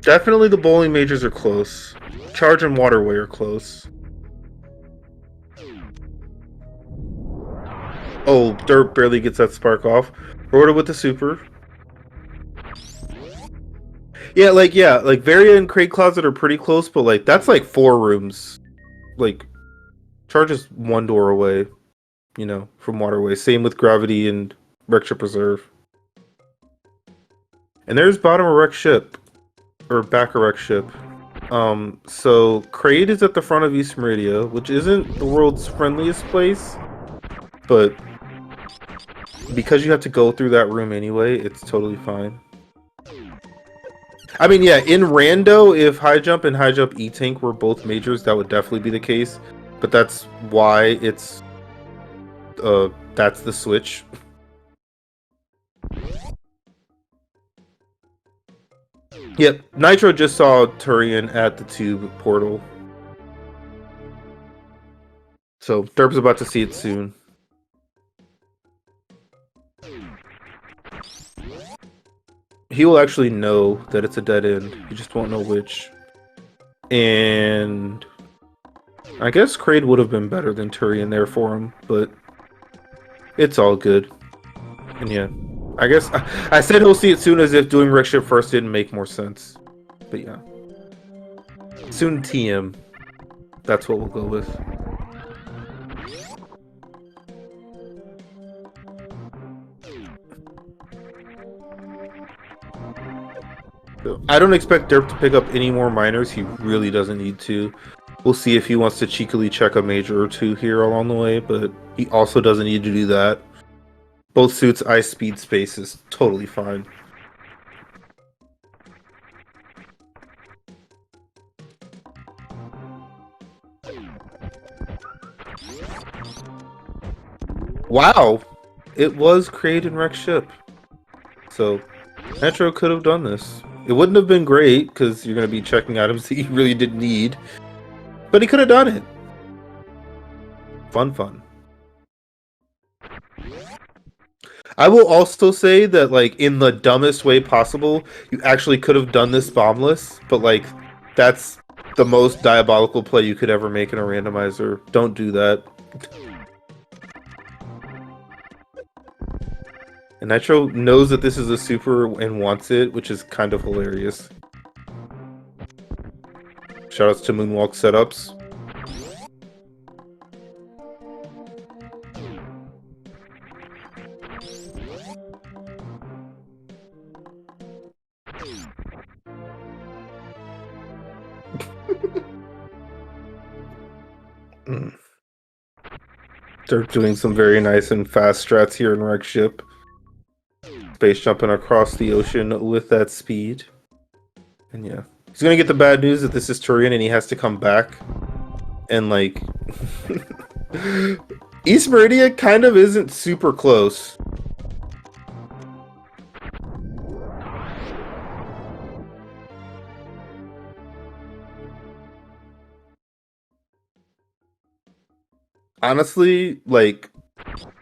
Definitely the bowling majors are close. Charge and Waterway are close. Oh, Derp barely gets that spark off. Rhoda with the super. Yeah, like Varia and Crate Closet are pretty close, but like that's like 4 rooms. Like, Charge is 1 door away, you know, from Waterway. Same with Gravity and Wreck Ship Reserve. And there's bottom of Wreck Ship. Or Bacharach Ship. So Kraid is at the front of East Meridia, which isn't the world's friendliest place, but because you have to go through that room anyway, it's totally fine. I mean, yeah, in Rando, if High Jump and High Jump E-Tank were both majors, that would definitely be the case, but that's why it's that's the switch. Yep, Nitro just saw Turian at the Tube portal. So, Derp's about to see it soon. He will actually know that it's a dead end. He just won't know which. And I guess Kraid would have been better than Turian there for him, but it's all good. And yeah, I guess I said he'll see it soon as if doing Wreck Ship first didn't make more sense. But yeah. Soon TM. That's what we'll go with. So, I don't expect Derp to pick up any more minors. He really doesn't need to. We'll see if he wants to cheekily check a major or 2 here along the way, but he also doesn't need to do that. Both suits, ice speed space is totally fine. Wow! It was Kraid and Wreck Ship. So, Nitro could have done this. It wouldn't have been great, because you're going to be checking items that you really didn't need. But he could have done it. Fun. I will also say that, like, in the dumbest way possible, you actually could have done this bombless, but, like, that's the most diabolical play you could ever make in a randomizer. Don't do that. And Nitro knows that this is a super and wants it, which is kind of hilarious. Shoutouts to Moonwalk setups. They're doing some very nice and fast strats here in Wreck Ship. Space jumping across the ocean with that speed. And yeah. He's gonna get the bad news that this is Turian and he has to come back. And like East Meridia kind of isn't super close. Honestly, like,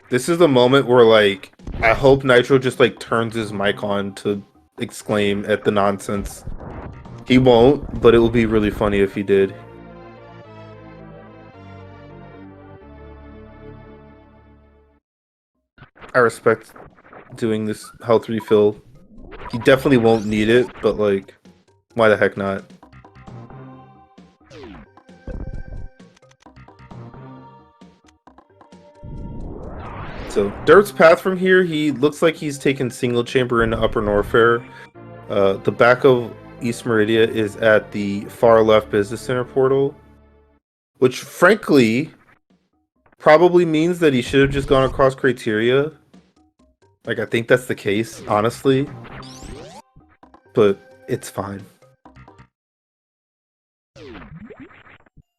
this is the moment where, like, I hope Nitro just, like, turns his mic on to exclaim at the nonsense. He won't, but it will be really funny if he did. I respect doing this health refill. He definitely won't need it, but, like, why the heck not? So, Dirt's path from here, he looks like he's taken single chamber into Upper Norfair. The back of East Meridia is at the far left business center portal, which frankly probably means that he should have just gone across criteria. Like, I think that's the case, honestly. But it's fine.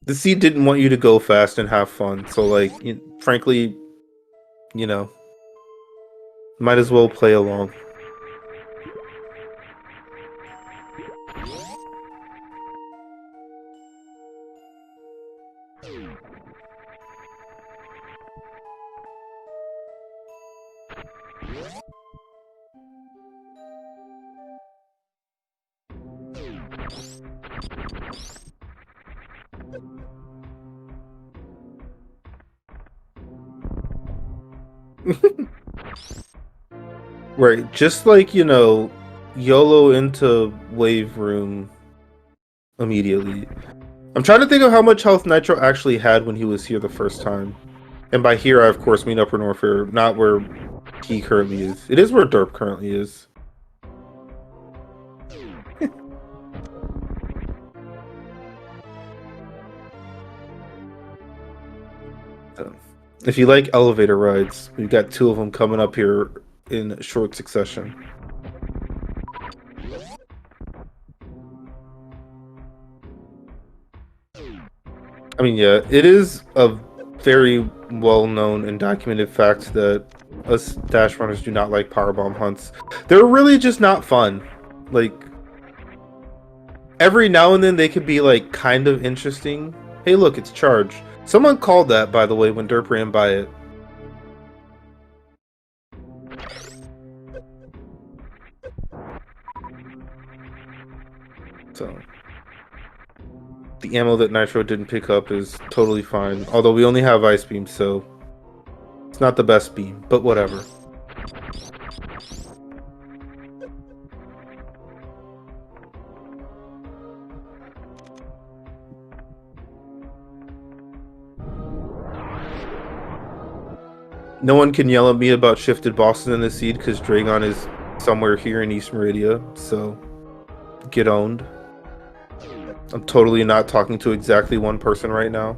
The seed didn't want you to go fast and have fun, so like, frankly, you know, might as well play along. Right, just like, you know, YOLO into wave room immediately. I'm trying to think of how much health Nitro actually had when he was here the first time. And by here, I of course mean Upper Norfair, not where he currently is. It is where Derp currently is. So, if you like elevator rides, we've got 2 of them coming up here in short succession. I mean, yeah, it is a very well-known and documented fact that us Dash runners do not like powerbomb hunts. They're really just not fun. Like, every now and then they could be, like, kind of interesting. Hey, look, it's charge. Someone called that, by the way, when Derp ran by it. So, the ammo that Nitro didn't pick up is totally fine. Although we only have Ice Beam, so it's not the best beam, but whatever. No one can yell at me about shifted bosses in the seed because Dragon is somewhere here in East Meridia, so get owned. I'm totally not talking to exactly one person right now.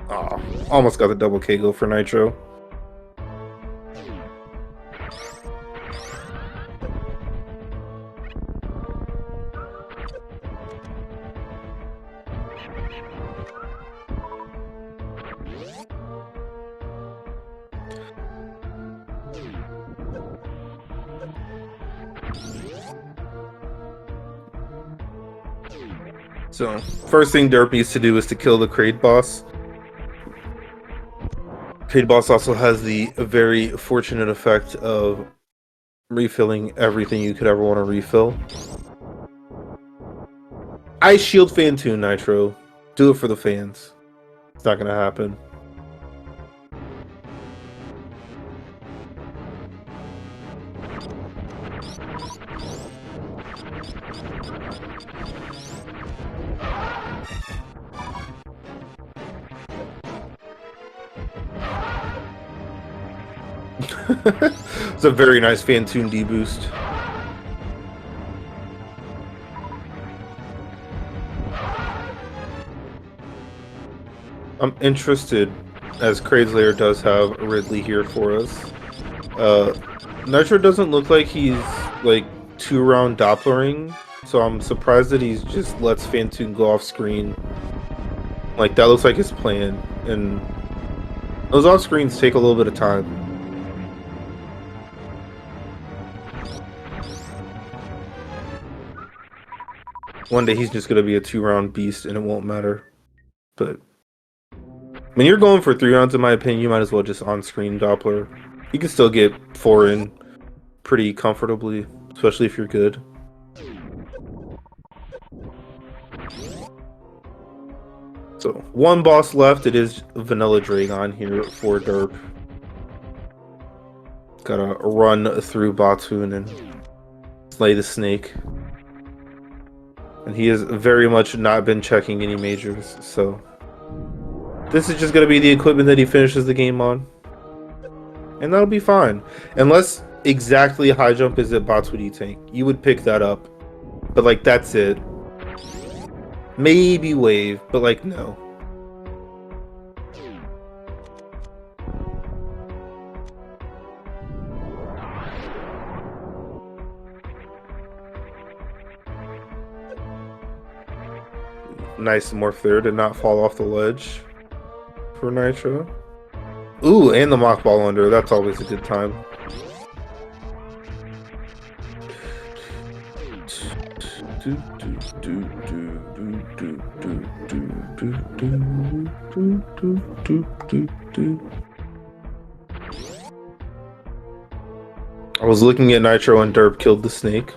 Aw, almost got the double K go for Nitro. So, first thing Derp needs to do is to kill the Kraid boss. Kraid boss also has the very fortunate effect of refilling everything you could ever want to refill. Ice Shield Fan Tune, Nitro. Do it for the fans. It's not gonna happen. It's a very nice Phantoon D-boost. I'm interested, as Kraidslayer does have Ridley here for us. Nitro doesn't look like he's like 2-round Dopplering, so I'm surprised that he's just lets Phantoon go off screen. Like that looks like his plan, and those off screens take a little bit of time. One day he's just gonna be a 2-round beast, and it won't matter. But when you're going for 3 rounds, in my opinion, you might as well just on-screen Doppler. You can still get 4 in pretty comfortably, especially if you're good. So, one boss left. It is Vanilla Dragon here for derp. Gotta run through v2n and slay the snake. And he has very much not been checking any majors, so this is just gonna be the equipment that he finishes the game on. And that'll be fine. Unless exactly high jump is at v2n tank. You would pick that up. But like that's it. Maybe wave, but like no. Nice morph there, did not fall off the ledge for Nitro. Ooh, and the mock ball under, that's always a good time. I was looking at Nitro and derp killed the snake.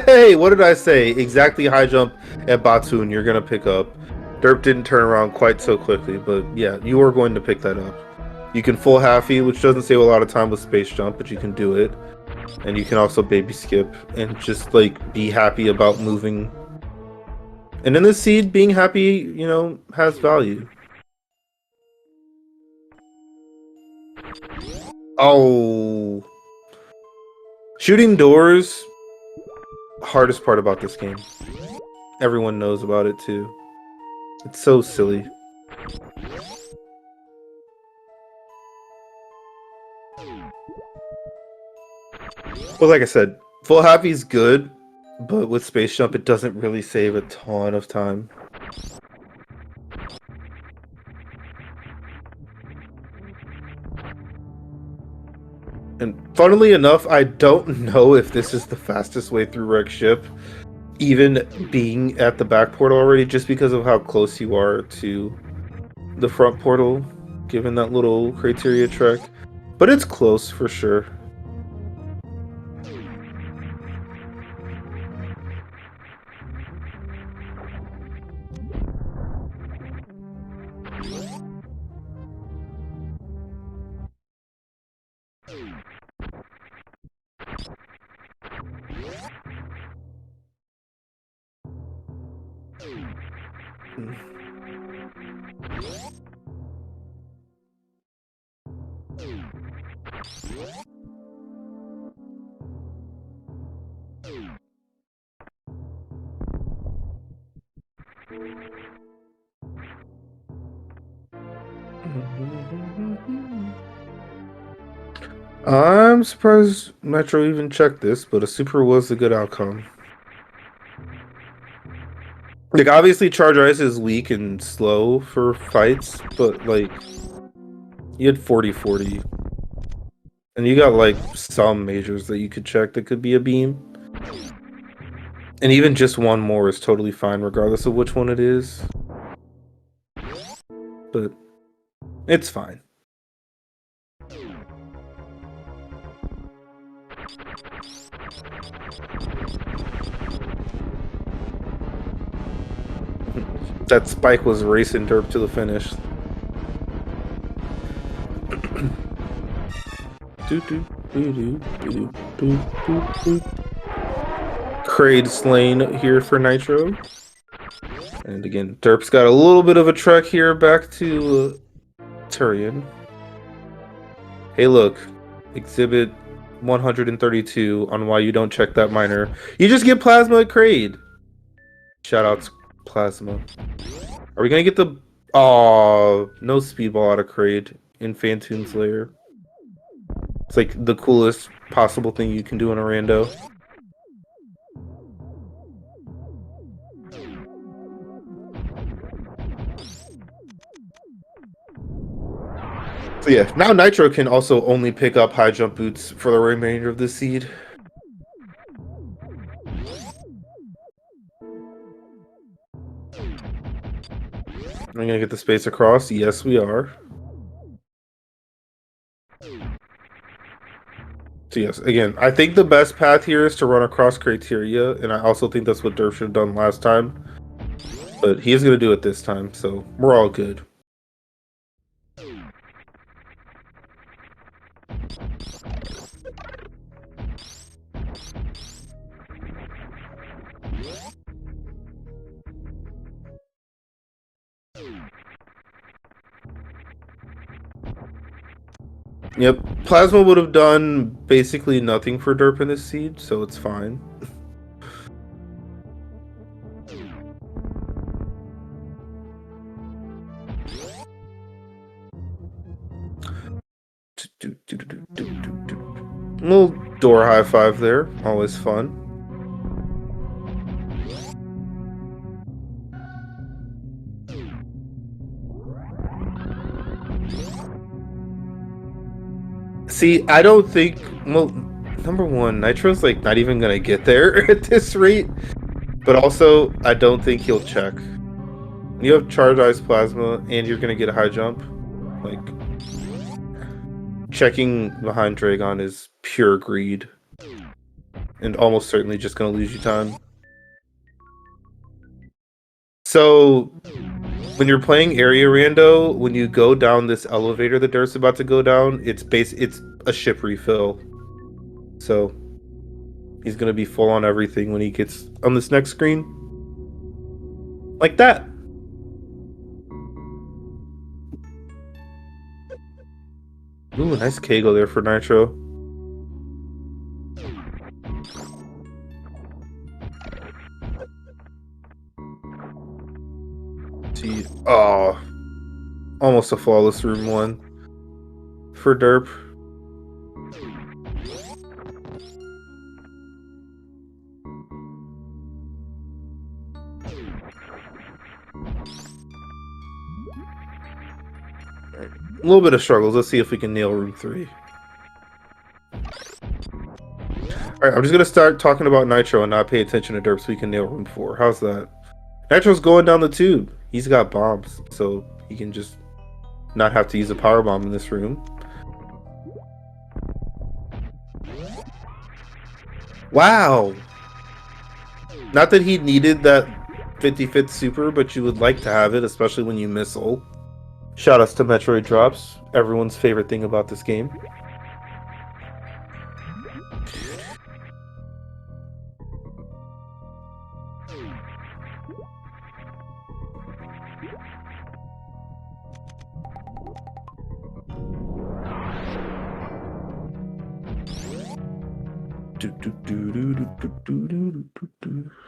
Hey, what did I say? Exactly high jump at v2n you're gonna pick up. Derp didn't turn around quite so quickly, but yeah, you are going to pick that up. You can full halfie, which doesn't save a lot of time with space jump, but you can do it. And you can also baby skip and just like be happy about moving. And in this seed, being happy, you know, has value. Oh. Shooting doors. Hardest part about this game. Everyone knows about it too. It's so silly. Well, like I said, full happy is good, but with space jump, it doesn't really save a ton of time. And funnily enough, I don't know if this is the fastest way through wreck ship, even being at the back portal already, just because of how close you are to the front portal, given that little criteria trek. But it's close for sure. I'm surprised Metro even checked this, but a super was a good outcome. Like, obviously, Charge Ice is weak and slow for fights, but, like, you had 40-40. And you got, like, some majors that you could check that could be a beam. And even just one more is totally fine, regardless of which one it is. But it's fine. That spike was racing derp to the finish. Kraid slain here for Nitro. And again, derp's got a little bit of a trek here back to Turian. Hey, look, exhibit 132 on why you don't check that miner. You just get plasma at Kraid. Shoutouts, plasma. Are we gonna get the... Oh, no speedball out of Kraid in Fantoon's lair. It's like the coolest possible thing you can do in a rando. So yeah, now Nitro can also only pick up high jump boots for the remainder of the seed. Are we gonna get the space across? Yes, we are. So yes, again, I think the best path here is to run across criteria, and I also think that's what derp should have done last time. But he is gonna do it this time, so we're all good. Yep, Plasma would have done basically nothing for derp in this seed, so it's fine. Little door high five there, always fun. See, I don't think, well, number one, Nitro's like not even gonna get there at this rate, but also I don't think he'll check. You have Charged Ice Plasma and you're gonna get a high jump. Like, checking behind Dragon is pure greed and almost certainly just gonna lose you time. So when you're playing area rando, when you go down this elevator that Dirt's about to go down, it's a ship refill. So he's gonna be full on everything when he gets on this next screen. Like that. Ooh, nice Kegel there for Nitro. See, oh, almost a flawless room one for derp. A little bit of struggles. Let's see if we can nail room 3. Alright, I'm just gonna start talking about Nitro and not pay attention to derp so we can nail room 4. How's that? Nitro's going down the tube. He's got bombs, so he can just not have to use a power bomb in this room. Wow! Not that he needed that 55th super, but you would like to have it, especially when you missile. Shoutouts to Metroid drops, everyone's favorite thing about this game.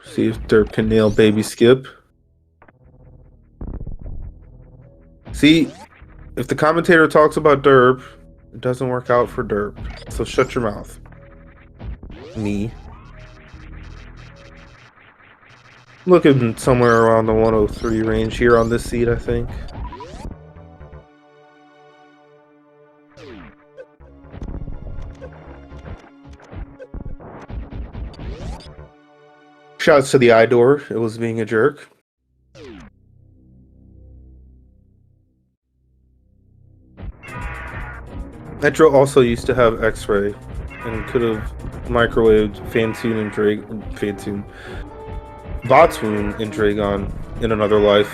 See if derp can nail baby skip. See, if the commentator talks about derp, it doesn't work out for derp. So shut your mouth. Me. Looking somewhere around the 103 range here on this seed, I think. Shouts to the eye door. It was being a jerk. Nitro also used to have X-ray and could have microwaved Fantoon and v2nitro and Dragon in another life,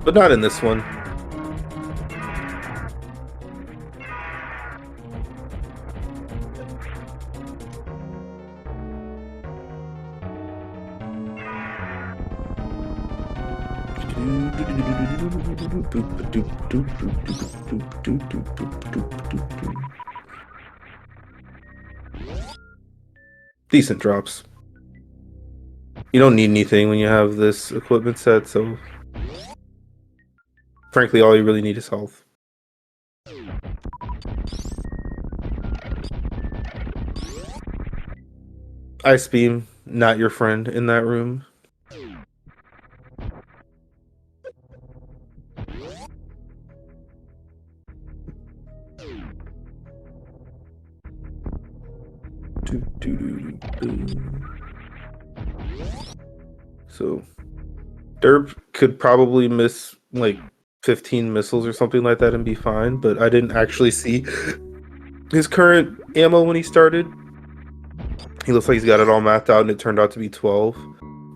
but not in this one. Decent drops. You don't need anything when you have this equipment set, so frankly, all you really need is health. Ice Beam, not your friend in that room. So derp could probably miss like 15 missiles or something like that and be fine, but I didn't actually see his current ammo when he started. He looks like he's got it all mapped out and it turned out to be 12,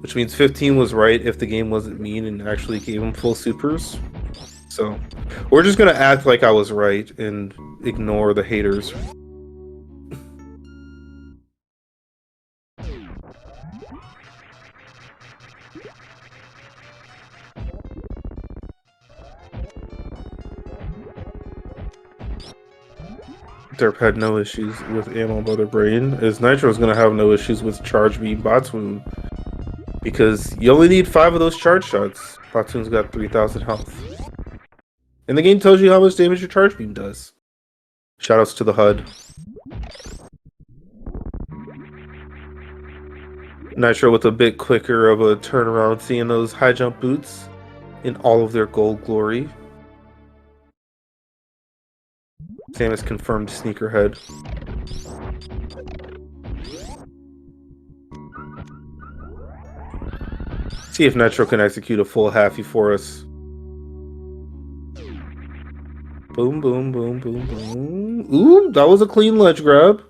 which means 15 was right if the game wasn't mean and actually gave him full supers. So we're just gonna act like I was right and ignore the haters. Derp had no issues with ammo by the brain, as Nitro's gonna have no issues with charge beam Batsun, because you only need 5 of those charge shots. Batsun's got 3,000 health. And the game tells you how much damage your charge beam does. Shoutouts to the HUD. Nitro with a bit quicker of a turnaround, seeing those high jump boots in all of their gold glory. Samus confirmed sneakerhead. See if Nitro can execute a full halfie for us. Boom, boom, boom, boom, boom. Ooh, that was a clean ledge grab.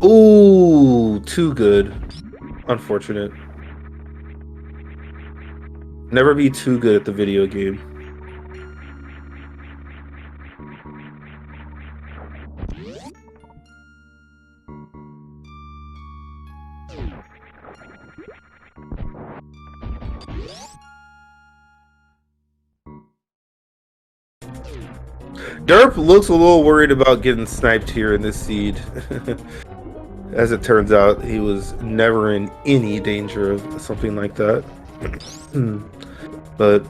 Ooh, too good. Unfortunate. Never be too good at the video game. Derp looks a little worried about getting sniped here in this seed. As it turns out, he was never in any danger of something like that. But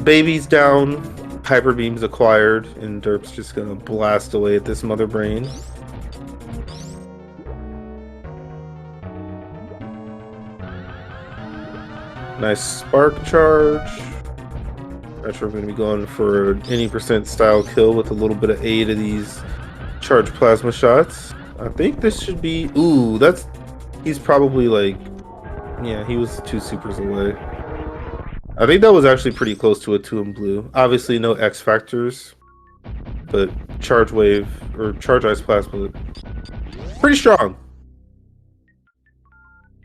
baby's down, hyper beam's acquired, and Derp's just gonna blast away at this mother brain. Nice spark charge. Nitro going to be going for an any percent style kill with a little bit of aid of these charged plasma shots. I think this should be... Ooh, that's... He's probably like... Yeah, he was 2 supers away. I think that was actually pretty close to a 2 in blue. Obviously no X factors, but charge wave, or charge ice plasma, pretty strong.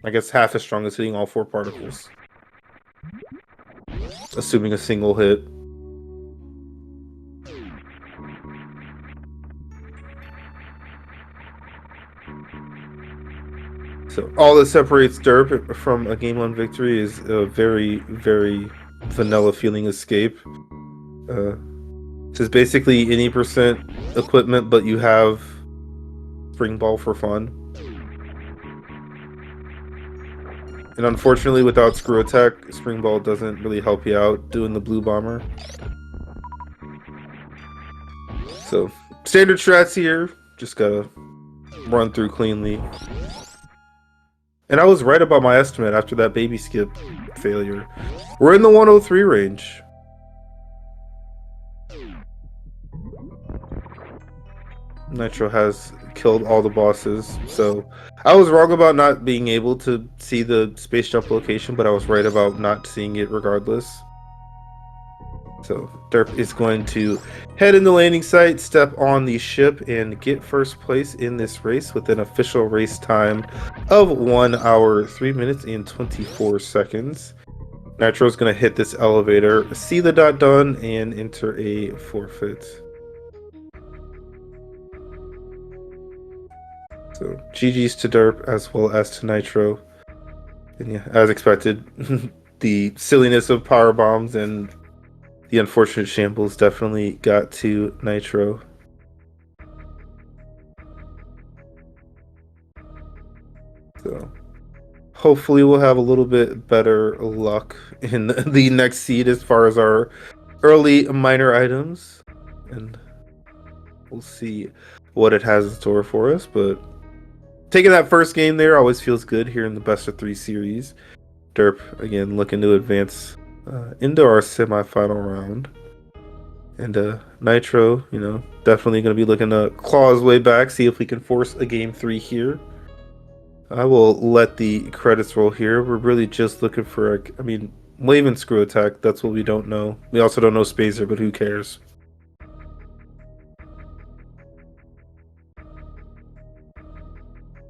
I guess half as strong as hitting all 4 particles. Assuming a single hit. So all that separates derp from a game 1 victory is a very, very vanilla feeling escape. This is basically any percent equipment, but you have spring ball for fun. And unfortunately, without screw attack, spring ball doesn't really help you out doing the blue bomber. So standard strats here, just gotta run through cleanly. And I was right about my estimate after that baby skip failure. We're in the 103 range. Nitro has killed all the bosses, so I was wrong about not being able to see the space jump location, but I was right about not seeing it regardless. So Derp is going to head in the landing site, step on the ship, and get first place in this race with an official race time of 1 hour, 3 minutes, and 24 seconds. Nitro's going to hit this elevator, see the dot done, and enter a forfeit. So GG's to Derp as well as to Nitro. And yeah, as expected, the silliness of power bombs and the unfortunate shambles definitely got to Nitro. So hopefully we'll have a little bit better luck in the next seed as far as our early minor items, and we'll see what it has in store for us. But taking that first game there always feels good here in the best of 3 series. Derp again looking to advance into our semifinal round, and Nitro, you know, definitely going to be looking to claw his way back, see if we can force a game 3 here. I will let the credits roll here. We're really just looking for, I mean, Wave and Screw Attack. That's what we don't know. We also don't know Spazer, but who cares?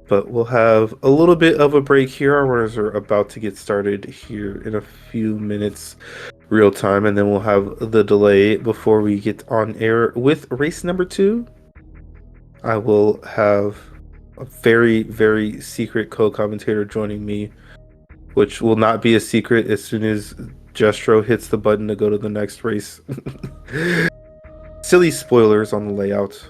But we'll have a little bit of a break here. Our runners are about to get started here in a few minutes, real time, and then we'll have the delay before we get on air with race number 2. I will have a very, very secret co-commentator joining me, which will not be a secret as soon as Jestro hits the button to go to the next race. Silly spoilers on the layout.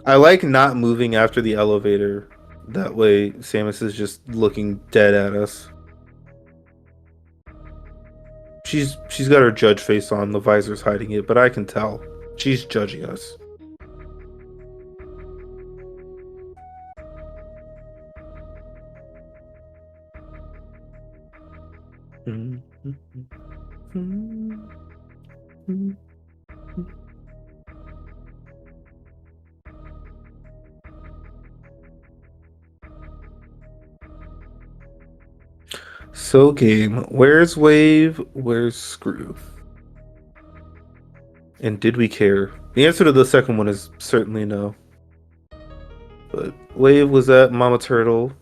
I like not moving after the elevator. That way Samus is just looking dead at us. She's got her judge face on, the visor's hiding it, but I can tell. She's judging us. So game, where's Wave? Where's Screw? And did we care? The answer to the second one is certainly no. But Wave was at Mama Turtle.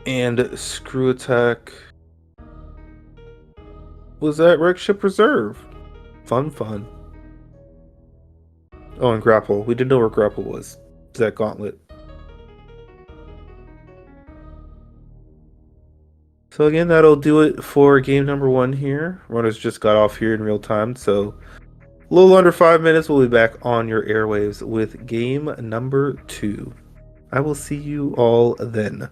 And Screw Attack was at Wreck Ship Reserve. Fun. Oh, and Grapple. We didn't know where Grapple was. It's that Gauntlet. So again, that'll do it for game number 1 here. Runners just got off here in real time, so a little under 5 minutes. We'll be back on your airwaves with game number 2. I will see you all then.